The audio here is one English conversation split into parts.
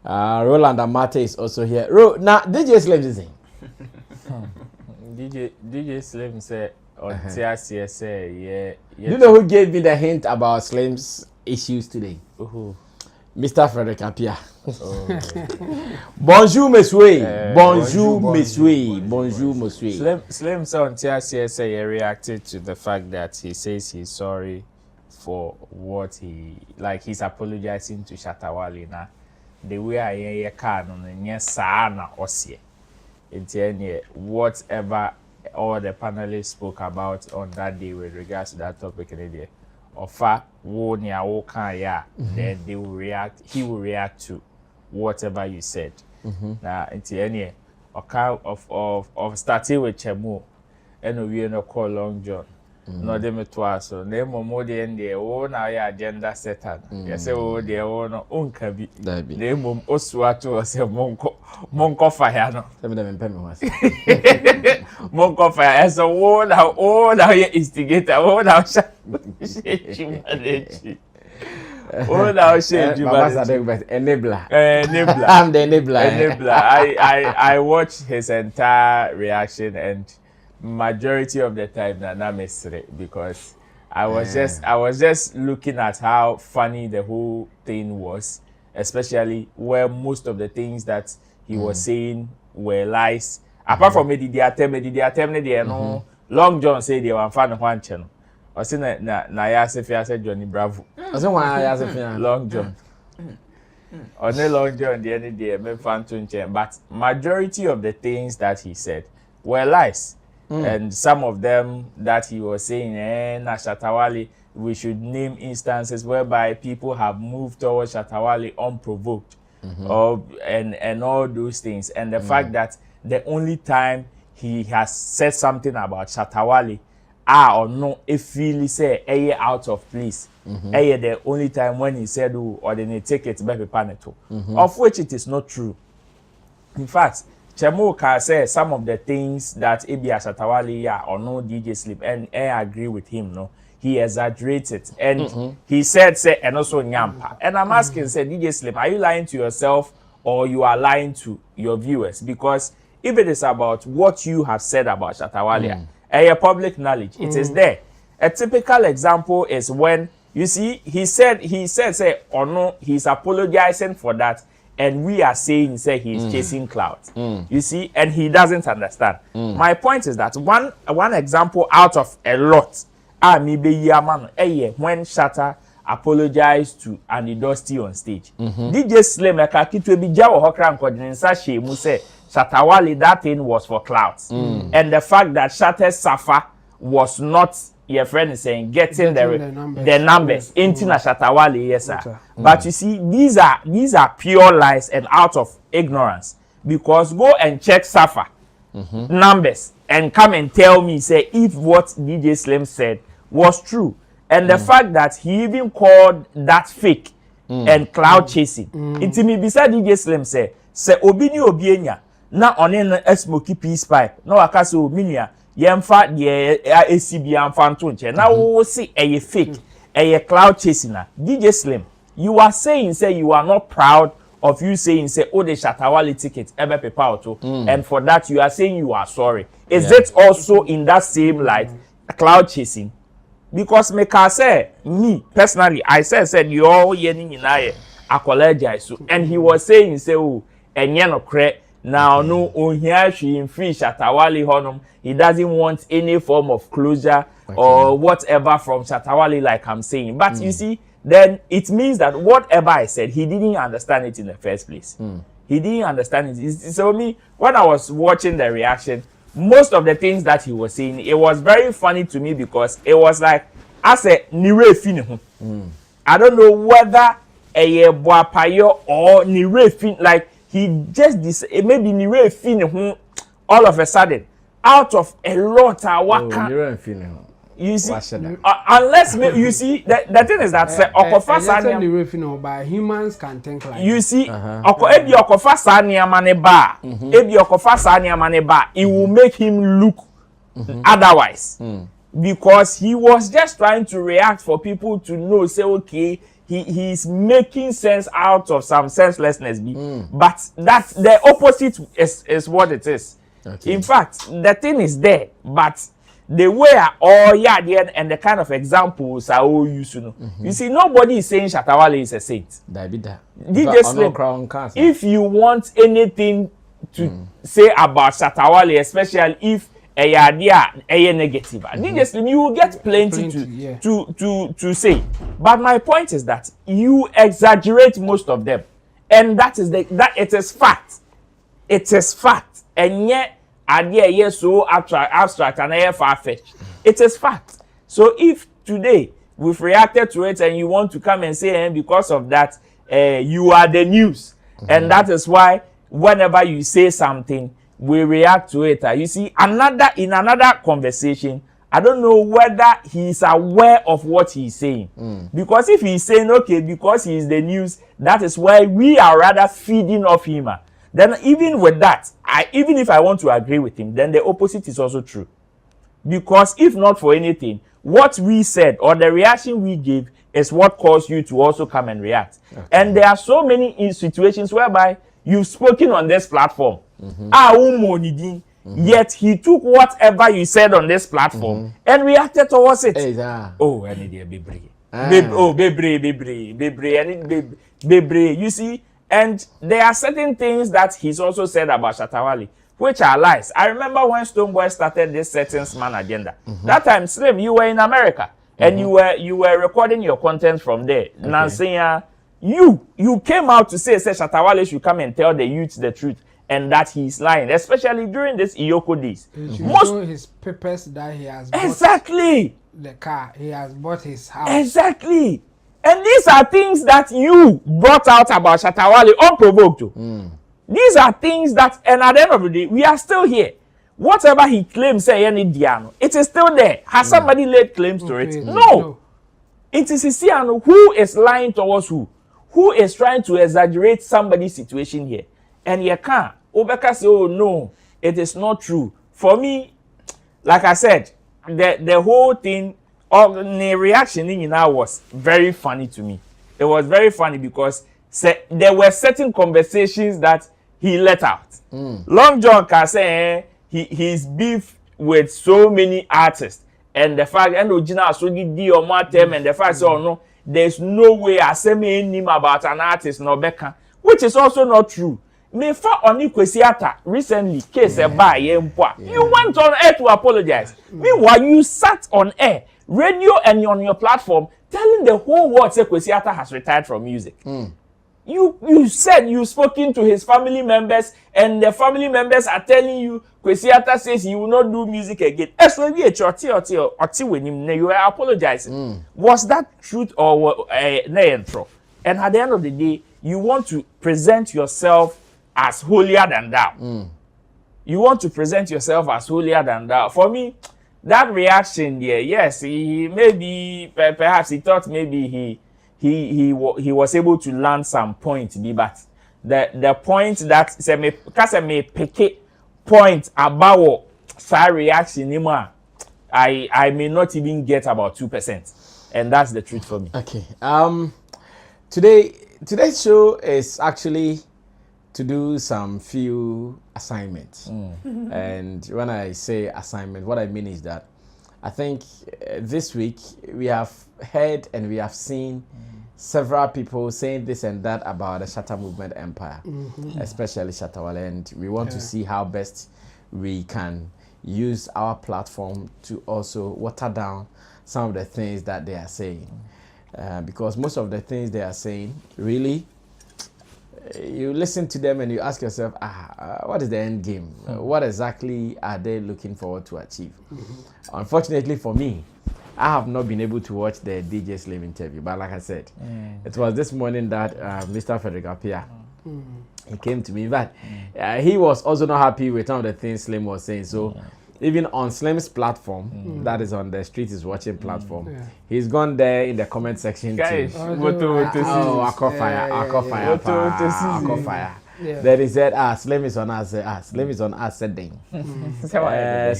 Roland Amate is also here. Now DJ Slim is saying. DJ Slim said on TRCS say yeah. Do you know who gave me the hint about Slim's issues today? Mr. Frederick Apia. Bonjour, monsieur. Bonjour, monsieur. Bonjour, monsieur. Slim said on TRCS say he reacted to the fact that he says he's sorry for what he's apologizing to Shatta Wale now. The way I can on the sana osie. It's whatever all the panelists spoke about on that day with regards to that topic in the offer then they will react. He will react to whatever you said. Now it's any of starting with Chemo and we no call Long John. No them twice so name more the end there now agenda setter. Yes, oh dear no unkabi. Name Oswato say Monko fire no. Monko fire as a word how now you instigator now oh now shade you enabler. I'm the enabler. I watched his entire reaction and majority of the time na mystery because I was just looking at how funny the whole thing was, especially where most of the things that he was saying were lies. Apart from the attempt no Long John said they were fan one channel. I said na ya said Johnny Bravo. I said why ya Long John. On Long John the end day me fan to but majority of the things that he said were lies. And some of them that he was saying, Shatta Wale, we should name instances whereby people have moved towards Shatta Wale unprovoked, and all those things. And the fact that the only time he has said something about Shatta Wale, or no, if he say out of place, the only time when he said, or then take it back paneto, of which it is not true. In fact, Chemo can say some of the things that Shatta Wale or no DJ Sleep and I agree with him. No, he exaggerated and he said and also Nyampa. And I'm asking, DJ Sleep, are you lying to yourself or you are lying to your viewers? Because if it is about what you have said about Shatta Wale, a public knowledge, it is there. A typical example is when you see he said or no, he's apologizing for that. And we are saying, he's chasing Clout. You see, and he doesn't understand. My point is that one example out of a lot, when Shatta apologized to Andy Dusty on stage. DJ Slim, Shatta Wale, that thing was for Clout. And the fact that Shatta Safa was not, your friend is saying, getting the numbers into Shatta Wale, yes, sir. But you see, these are pure lies and out of ignorance. Because go and check Safa numbers and come and tell me, say, if what DJ Slim said was true. And the fact that he even called that fake and cloud chasing. It's me beside DJ Slim say obini obienya na onen a smoky peace pipe. No akaso minia yemfa de ACB amfa nto nche. Na wo see a fake, a cloud chasing na. DJ Slim, you are saying you are not proud of you saying oh the Shatta Wale ticket ebe pepa auto and for that you are saying you are sorry. Is it also in that same light cloud chasing? Because me can say me personally, I said you all yeni nyinaye apologize and he was saying oh enye no kre now no ohia hwe free Shatta Wale honum, he doesn't want any form of closure or whatever from Shatta Wale like I'm saying. But you see, then it means that whatever I said, he didn't understand it in the first place. He didn't understand it. So me, when I was watching the reaction, most of the things that he was saying, it was very funny to me because it was like, I said, Nire fin. I don't know whether a boapayo or Nire fin, like he just maybe Nire fin all of a sudden, out of a lot of waka. You see, unless you see, the thing is that by humans can think like you see, ebi okofa sania maneba, ebi okofa sania maneba, it will make him look otherwise, because he was just trying to react for people to know, say okay, he's making sense out of some senselessness. But that's the opposite is what it is. Okay. In fact, the thing is there, but the way and the kind of examples are all used to know. You see, nobody is saying Shatta Wale is a saint. DJ Slim, if you want anything to say about Shatta Wale, especially if a negative, DJ Slim, you will get plenty to say. But my point is that you exaggerate most of them, and that it is fact. It is fact, and yet idea so abstract and far-fetched. It is fact. So if today we've reacted to it and you want to come and say, because of that, you are the news, and that is why whenever you say something, we react to it. You see, in another conversation, I don't know whether he's aware of what he's saying. Because if he's saying, okay, because he's the news, that is why we are rather feeding off him. Then even with that, even if I want to agree with him, then the opposite is also true. Because if not for anything, what we said or the reaction we gave is what caused you to also come and react. Okay. And there are so many situations whereby you've spoken on this platform. Yet he took whatever you said on this platform and reacted towards it. Oh, I need a baby. Baby. You see, and there are certain things that he's also said about Shatta Wale, which are lies. I remember when Stonebwoy started this Settings Man agenda. That time, Slim, you were in America and you were recording your content from there. Okay. Nancy, you came out to say Shatta Wale should come and tell the youth the truth and that he's lying, especially during this Iyoko days. Most his papers that he has bought. Exactly. The car, he has bought his house. Exactly. And these are things that you brought out about Shatta Wale unprovoked. These are things that, and at the end of the day, we are still here. Whatever he claims, it is still there. Has somebody laid claims to it? No. It is Isiano who is lying towards who? Who is trying to exaggerate somebody's situation here? And you can't. Obeka say, oh no, it is not true. For me, like I said, the whole thing, the reaction in now was very funny to me. It was very funny because there were certain conversations that he let out. Long John can say he's beef with so many artists, and the fact and original so di or matem, and the fact say, oh no, there's no way I say me him about an artist no beka, which is also not true. Me fa oni Kwesiata recently case you went on air to apologize. Meanwhile, you sat on air, radio, and on your platform telling the whole world say Kwesiata has retired from music. You said you've spoken to his family members, and the family members are telling you Kwesiata says he will not do music again. You are apologizing. Was that truth or and at the end of the day, you want to present yourself as holier than thou. You want to present yourself as holier than thou. For me, that reaction there, yes, he maybe perhaps he thought maybe he was able to land some point, but the point that say me pick point about that reaction, I may not even get about 2%, and that's the truth for me. Okay. Today's show is actually to do some few assignments. And when I say assignment, what I mean is that I think this week we have heard and we have seen several people saying this and that about the Shatta movement empire, especially Shatta Wale, and we want to see how best we can use our platform to also water down some of the things that they are saying. Because most of the things they are saying, really, you listen to them and you ask yourself, what is the end game? What exactly are they looking forward to achieve? Unfortunately for me, I have not been able to watch the DJ Slim interview, but like I said, it was this morning that Mr. Frederick Appiah, he came to me, but he was also not happy with some of the things Slim was saying. So even on Slim's platform, that is on the Street is Watching platform, he's gone there in the comment section to fire. Then he said, Slim is on us. Slim is on us.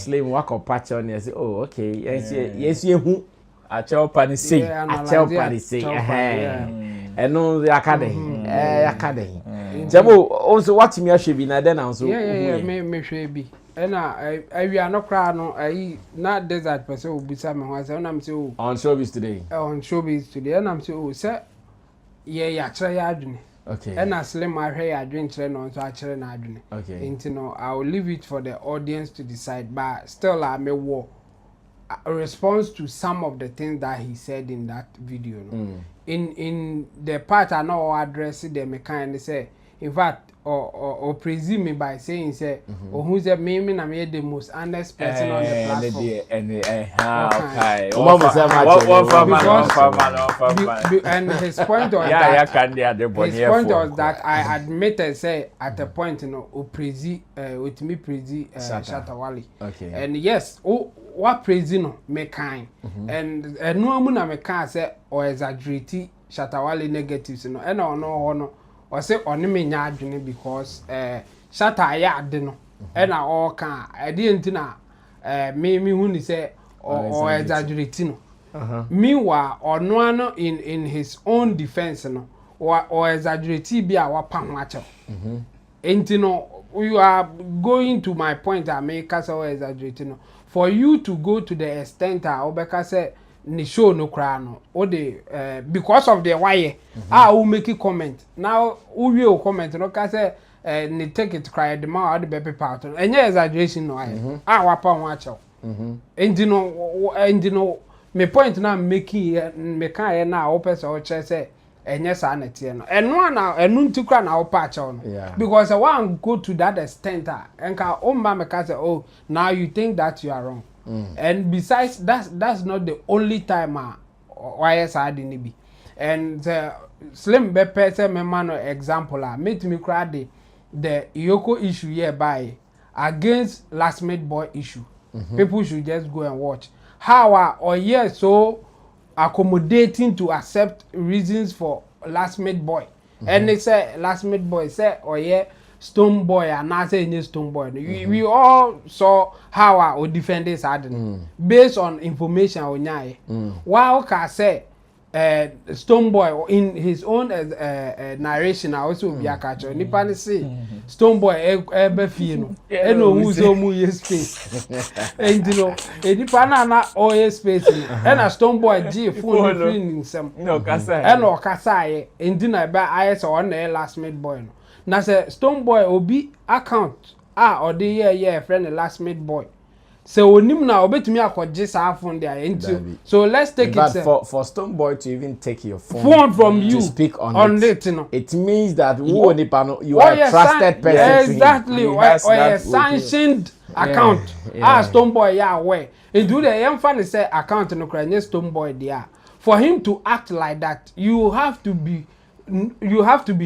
Slim walk up patch on. He said, oh, okay. Yes, you. Achel Panisi. Achel Panisi. And no, the academy. Academy. Jabo, also what me should be na then also. Yeah, me should be. And we are not crying. No, not desert person will be some. And I'm so on showbiz today. On showbiz today, and I'm so sir. Yeah, try adwene. Okay. And as slim my hair adwene try no so actually na adwene. Okay. Into no, I will leave it for the audience to decide. But still, I may war a response to some of the things that he said in that video. No? In the part I know address the mechanic say, in fact, or presume me by saying say, or who's the me na me the most honest person on the platform. And his point was that I admitted say at the point with me Shatta Wale. Okay. And yes, what praise no me kind and no mu na me can say or exaggerate Shatta Wale negatives no and no or say on me nya adwene because Shatta ya ade no and all can I didn't na me hu ni say or exaggerate no meanwhile or no in his own defense no or exaggerate bi a wapa ho acho no you are going to my point I make us or exaggerate no for you to go to the extent obeka say ni show no cry no o de because of the why who make a comment now who will comment no ka say ni take it cry the man the baby part and exaggeration no wapa ho acho no me point na making me kan na o person o che say enye sa na tie no eno na enu ntikra na opa ache no because I want go to that extent enka o mba me ka say oh now you think that you are wrong and besides that's not the only time why sa dey be and slim be person me man example make me cry the Yoko issue here by against last made boy issue people should just go and watch how or yes so accommodating to accept reasons for last made boy and they say last made boy say or yeah stone boy and I say any stone boy we all saw how or defenders had based on information on nyai while ka say stone boy in his own narration also be akacho nipa ni say stone boy ebe fie no e no hu so mu ye space and you know nipa na o ye space and a stone boy g phone free nsem no kasa and o kasa ye and na ba is on the last made boy no na say stone boy obi account or the year friend last made boy so onim na obetumi akogye sa phone there into so let's take it for stone boy to even take your phone from you to speak on it you know, it means that you are a trusted person exactly or a sanctioned account stone boy where and do the emphasize say account no kra stone boy there for him to act like that you have to be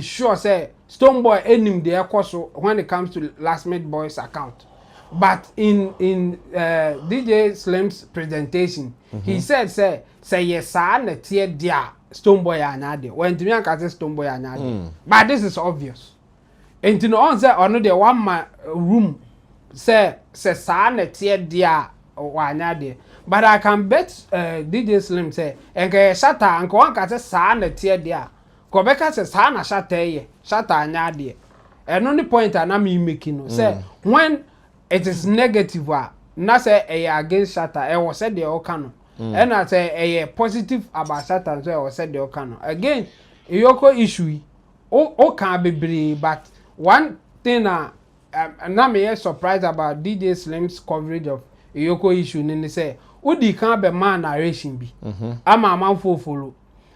sure say stone boy enim there so when it comes to last made boys account. But in DJ Slim's presentation, he said, say yes, na tie dia stone boy anade. When to me an say stone boy anade. But this is obvious. And to no on say ono the one man room say na tie dia anade. But I can bet DJ Slim say enke Shatta anko wan ka say na tie dia. Ko be ka say na Shatta ye. Shatta anade. And on the point na me making no say when it is negative na say against Shatta was said the okano and I say positive about Shatta so was said the okano again Yoko issue o can be but one thing na me surprised about DJ Slim's coverage of Yoko issue ni say udi kan be man narration bi ama man follow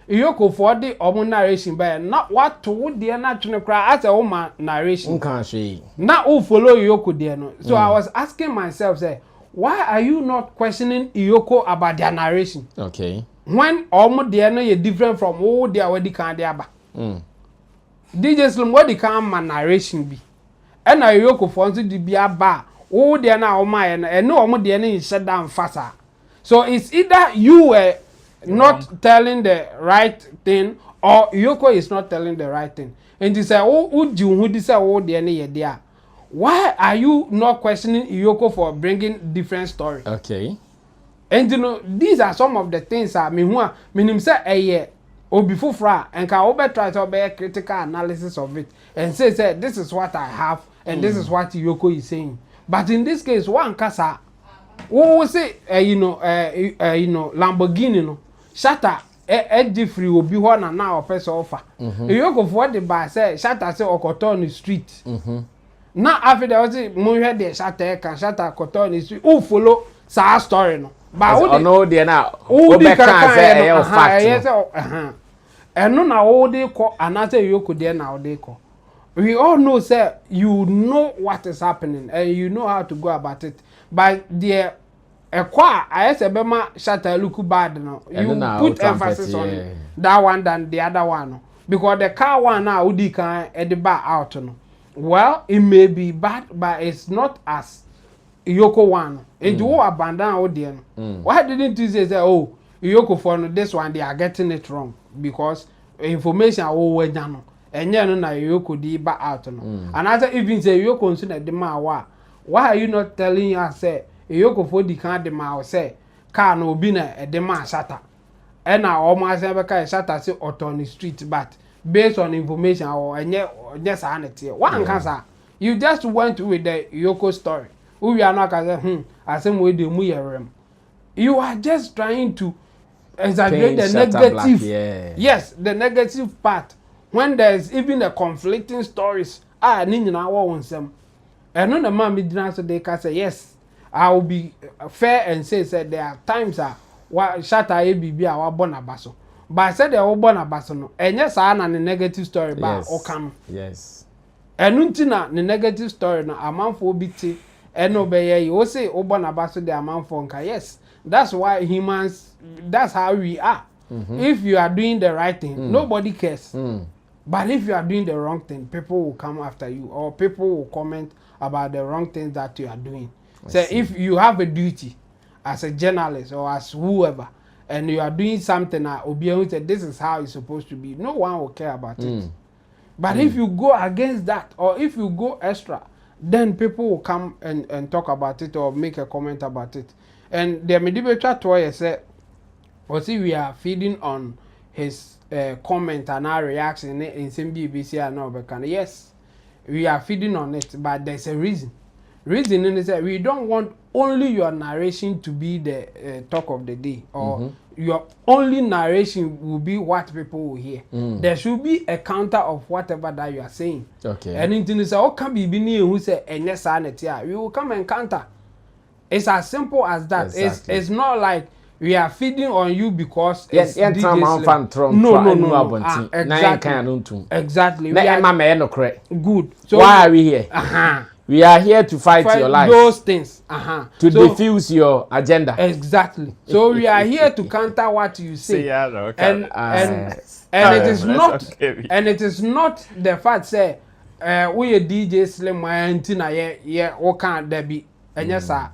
Yoko for the omo narration by not what to the na tune cry as a woman narration can she na who follow Yoko there no so I was asking myself say why are you not questioning Yoko about their narration okay when omo there no you different from who they already can there ba DJ Slim what the can man narration be and na Yoko for to the bia ba who there na omo and no omo there no shut down faster so it's either you were not telling the right thing or Yoko is not telling the right thing and he say who this there why are you not questioning Yoko for bringing different story okay And you know, these are some of the things I mean, who meaning say a year or before fra and can over try to be a critical analysis of it and say this is what I have and this is what Yoko is saying. But in this case, one kasa, who say you know, Lamborghini no, Shatta Jeffrey will be one and now person offer. Yoko for the bar say Shatta say Okoto on the street. Now after there was a movie there Shatta can Shatta Okoto on the street. Who follow sa story no. But no, they now. Who they can say and no na all they call another Yoko there now they call. We all know, sir, you know what is happening and you know how to go about it. But the I say Bema Shatta look bad now. You put emphasis on that one than the other one. Because the car one now Udi can at the bar out no. Well, it may be bad, but it's not as Yoko one. And you abandon out there. Why didn't you say oh Yoko for this one they are getting it wrong? Because information always done. And yeah, no, Yoko di ba out no. And I even say Yoko consider the man why are you not telling us say Yoko for the can the man say car no be na the man Shatta. And now almost ever can Shatta say out on the street, but based on information or and yes sanity. One cancer. You just went with the Yoko story. We are not as I say we do you are just trying to exaggerate the negative. Yes, the negative part. When there's even the conflicting stories, need na want some. And no the man be so they can say yes, I will be fair and say there are times what Shatta ABB our bonabaso. But I said they all bonabaso no. And yes, I na the negative story ba okam. Yes. And untina the negative story na amanfo biti and obey you say obonabaso the amanfo nka. Yes, that's why humans. That's how we are. If you are doing the right thing, nobody cares. But if you are doing the wrong thing, people will come after you or people will comment about the wrong things that you are doing. So if you have a duty as a journalist or as whoever and you are doing something that Obiang said this is how it's supposed to be, no one will care about it. But if you go against that or if you go extra, then people will come and talk about it or make a comment about it. And the Medibetra Toy said, or see we are feeding on his comment and our reaction in some BBC and all because yes, we are feeding on it, but there's a reason. Reason is that we don't want only your narration to be the talk of the day or your only narration will be what people will hear. There should be a counter of whatever that you are saying. Okay. And anything is oh can be near who say and yes we will come and counter. It's as simple as that. Exactly. It's not like we are feeding on you because yes, no. Exactly. Good. So why are we here? We are here to fight your life. Those things. To diffuse your agenda. Exactly. So we are here to counter what you say. And it is not and it is not the fact say we a DJ Slim yeah what can't there be and yes sir.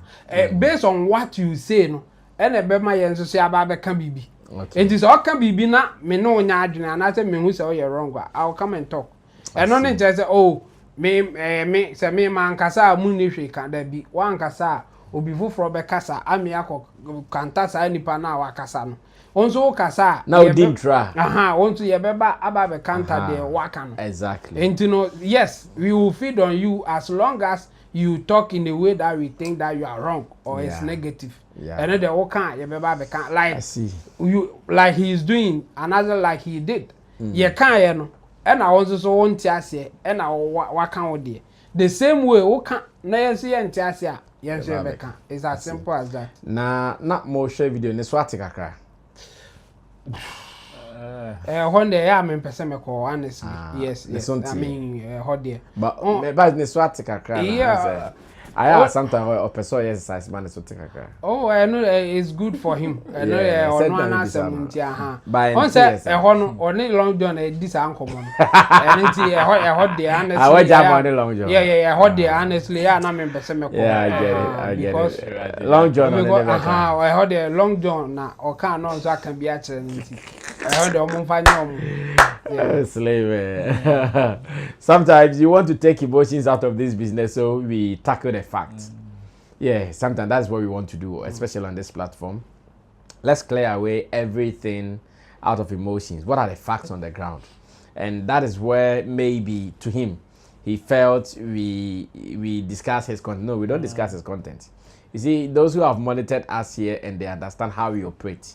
Based on what you say no. And a bema yen so say about can be. It is all can be na me no nya adwene and I say me who say you're wrong. I'll come and talk. And no need say oh me say me man kasa mu ni hwe kan da bi wan kasa obi fufuro be kasa ami akọ kanta sa nipa na wa kasa no. Onso kasa na o din try. Onso ye beba aba be kanta de waka no. Exactly. And you know yes, we will feed on you as long as you talk in a way that we think that you are wrong or it's negative. And then the whole can you can like I see you like he is doing another like he did. You can't no and I also so want to say and I what can we the same way who can na see and say yes it's as simple as that. Na not more share video ne swati kakra. When they are me person me call honestly. Yes. I mean how there. But me swati kakra. Yeah. I have sometimes a person exercise man so take kakra. Oh, I know it's good for him. I know or no answer muntia on say only long john this uncle mon. And I the honestly. I watch about long john. Yeah, I heard the honestly na me person me call. Yeah, I get it. Long john I heard the long john na o can no so can be at I heard the mumfanya slave. Sometimes you want to take emotions out of this business, so we tackle the facts. Yeah, sometimes that's what we want to do, especially on this platform. Let's clear away everything out of emotions. What are the facts on the ground? And that is where maybe to him, he felt we discuss his content. No, we don't discuss his content. You see, those who have monitored us here and they understand how we operate.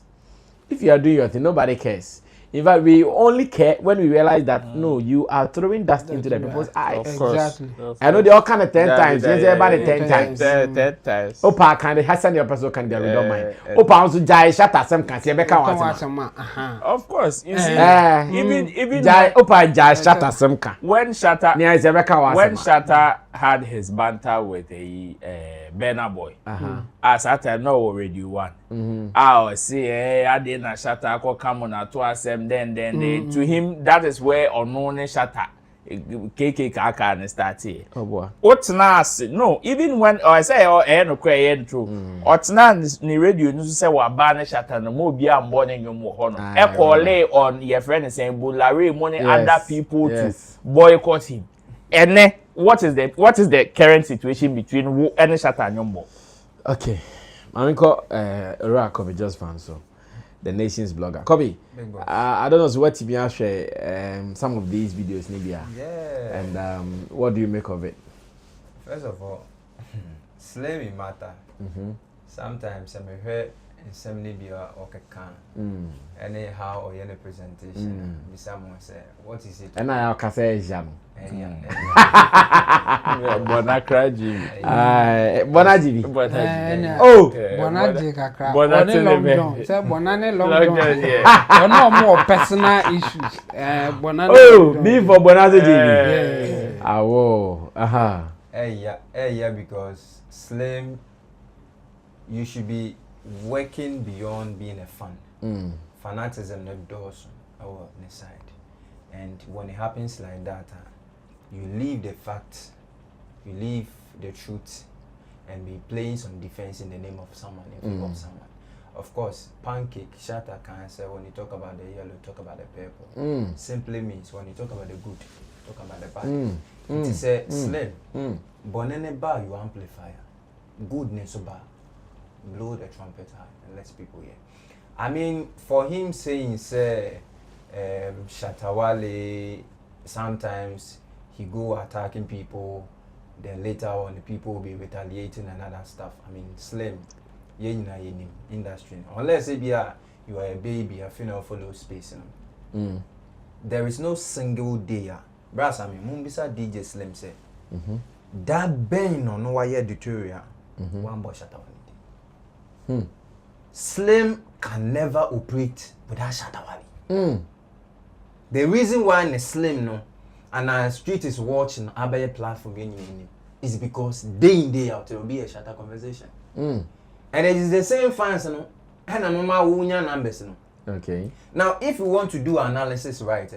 If you are doing your thing, nobody cares. In fact, we only care when we realize that no, you are throwing dust into the people's eyes. Exactly. I know they all kind of 10 times. Yes, everybody 10 times. 10 times. Opa can the Hassan your person can get rid of mine. Opa also jai Shatta some can see Becca was. Of course, you see, even jai Opa jai Shatta some can. When Shatta near Becca was when Shatta had his banter with a Burna Boy, as at I know already one. I see, I didn't Shatta ko come on to us then to him that is where unknown Shatta KK Kaka and start here. Oh boy. What's nas? No, even when I say no cry true. What's nas ni radio news say wa ban Shatta no mo bia mbone nyom ho no. E call on your friend saying bulare money other people to boycott him. And what is the current situation between who and Shatta and Nyombo? Okay. I'm going Kobe just fan so the nation's blogger. Kobe, I don't know so what you share some of these videos maybe. Yeah. And what do you make of it? First of all, slavery matter. Sometimes I may hear in some media or can anyhow or any presentation. Someone say, what is it? And I can say jam. Bonakra Jimmy. Bonajibi. Oh, Bonaji kakra. Bonane long john. Say Bonane long john. No more personal issues. Bonane. Oh, me for Bonaji. Ah, whoa. Yeah, because slim, you should be working beyond being a fan. Fanaticism not does our side. And when it happens like that, you leave the facts, you leave the truth, and be playing some defense in the name of someone, in favor of someone. Of course, pancake, Shatta can say when you talk about the yellow, talk about the purple. Simply means when you talk about the good, talk about the bad. It is a slim. Bonene bar, you amplify. Goodness bar. Blow the trumpet high and let people hear. I mean, for him saying, say, Shatta Wale, sometimes he go attacking people, then later on the people will be retaliating and other stuff. I mean, slim, industry. Unless you are a baby, a female follow space. There is no single day. Brass, I mean, Mumbisa DJ Slim say, that bang on no wire tutorial, one boy Shatta Wale. Slim can never operate without Shatta Wale. The reason why the Slim no and our street is watching our platform is because day in day out there will be a Shatta conversation. And it is the same fans no and a normal wunya numbers no. Okay. Now if you want to do analysis right,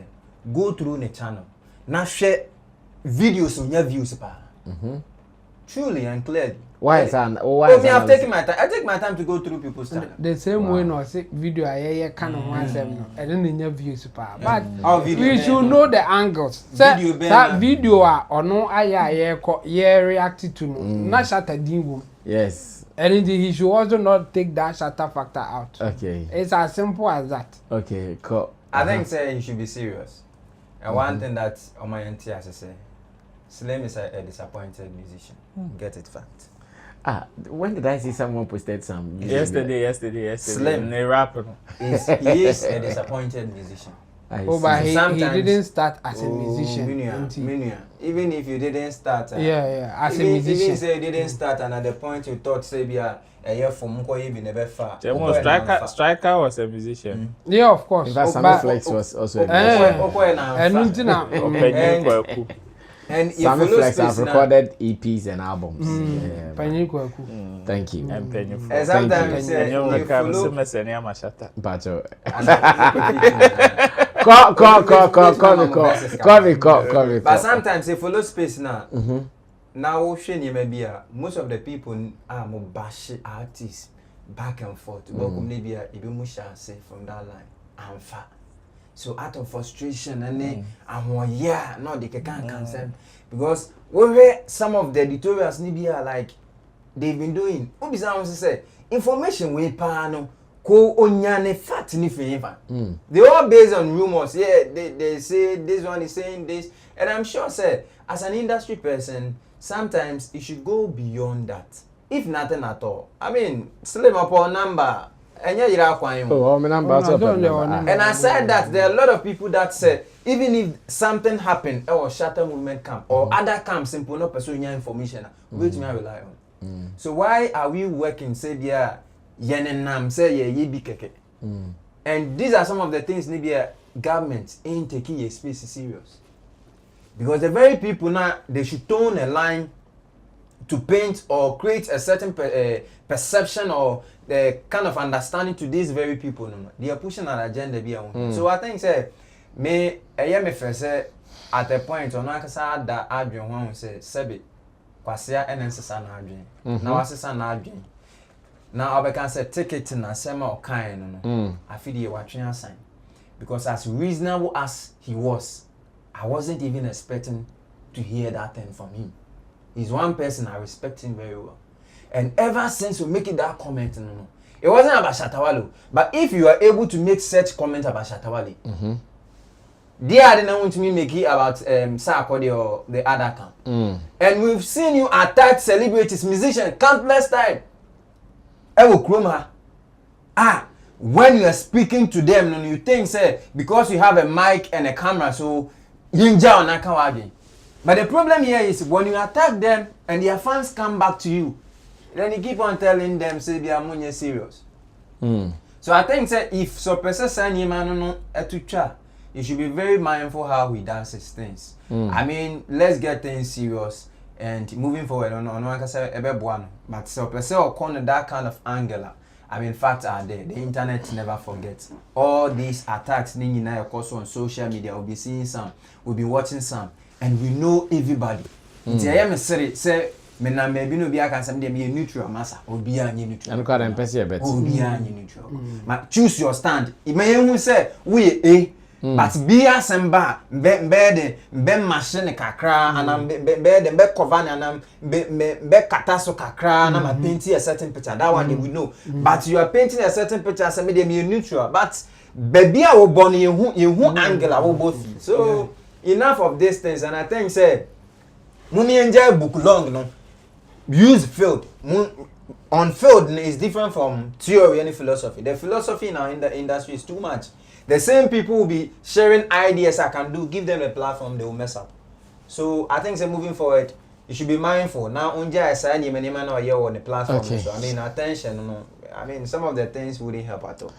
go through the channel. Now share videos on your views truly and clearly. Why is that? I've taken my time. I take my time to go through people's channel. The same way no say video I kind of one no. I don't need your views but we should know the angles. That video or no I reacted to no. Not Shatta Dingo. Yes. And he should also not take that Shatta factor out. Okay. It's as simple as that. Okay, cool. I think say you should be serious. And one thing that on my NT as I say, Slim is a disappointed musician. Get it fact. When did I see someone posted some? Yesterday. Slim, they rapper. He is a disappointed musician. But he didn't start as a musician. Even if you didn't start, as a musician. Even say you didn't start, and at the point you thought, say, a year from Mko, you never far. Striker was a musician. Yeah, of course. In fact, Sammy Flex was also a musician. And Sammy Flex have recorded EPs and albums. Thank you. And sometimes but sometimes if follow space now. Now most of the people are more bash artists back and forth. But maybe say from that line and far. So out of frustration and then no they can't cancel because we some of the editorials are like they've been doing. Obisa wants to say information we pano ko onyane fact ni favor. They all based on rumors. Yeah, they say this one is saying this, and I'm sure say as an industry person, sometimes you should go beyond that. If nothing at all. I mean, slim upon number. And yeah, and I said that there are a lot of people that said even if something happened or Shatta movement camp or other camps simple no personal information, which me I rely on. So why are we working say yeah yenenam say yeah ye bi keke? And these are some of the things maybe government ain't taking your space serious. Because the very people now they should tone a line to paint or create a certain perception or the kind of understanding to these very people. No, they are pushing an agenda. So I think say me first say at a point on akasa that adwen one say sebe kwasia enensesa na adwen na wasesa na adwen na obeka say ticket na sema o kan no I feel the watching assign because as reasonable as he was, I wasn't even expecting to hear that thing from him. He's one person I respect him very well. And ever since we make it that comment, it wasn't about Shatta Wale. But if you are able to make such comment about Shatta Wale, they didn't want me make it about Sarkodie or the other camp. And we've seen you attack celebrities, musicians, countless times. Ewo Kroma. When you are speaking to them, you think, say, because you have a mic and a camera, so yinja on akawagi. But the problem here is when you attack them and their fans come back to you, then you keep on telling them, say, they are more serious. So I think say, if so person sign him you should be very mindful how he does his things. I mean, let's get things serious and moving forward. But so person or corner that kind of angle. I mean, facts are there. The internet never forgets. All these attacks, of course, on social media, we'll be seeing some, we'll be watching some, and we know everybody. Say, maybe no be I can say me neutral massa or be a neutral. And quite a bet. Neutral. But choose your stand. It may say we but be a samba bed machine kakra and bed cover and be kataso kakra and I'm painting a certain picture. That one we know. But you are painting a certain picture as me neutral. But baby I will born you angle I will both. So enough of these things, and I think say Muni enjoy book long no. Use field. On field is different from theory and philosophy. The philosophy now in the industry is too much. The same people will be sharing ideas I can do, give them a platform, they will mess up. So I think moving forward, you should be mindful. Now unja I sign you on the platform. Okay. So I mean attention, I mean some of the things wouldn't help at all.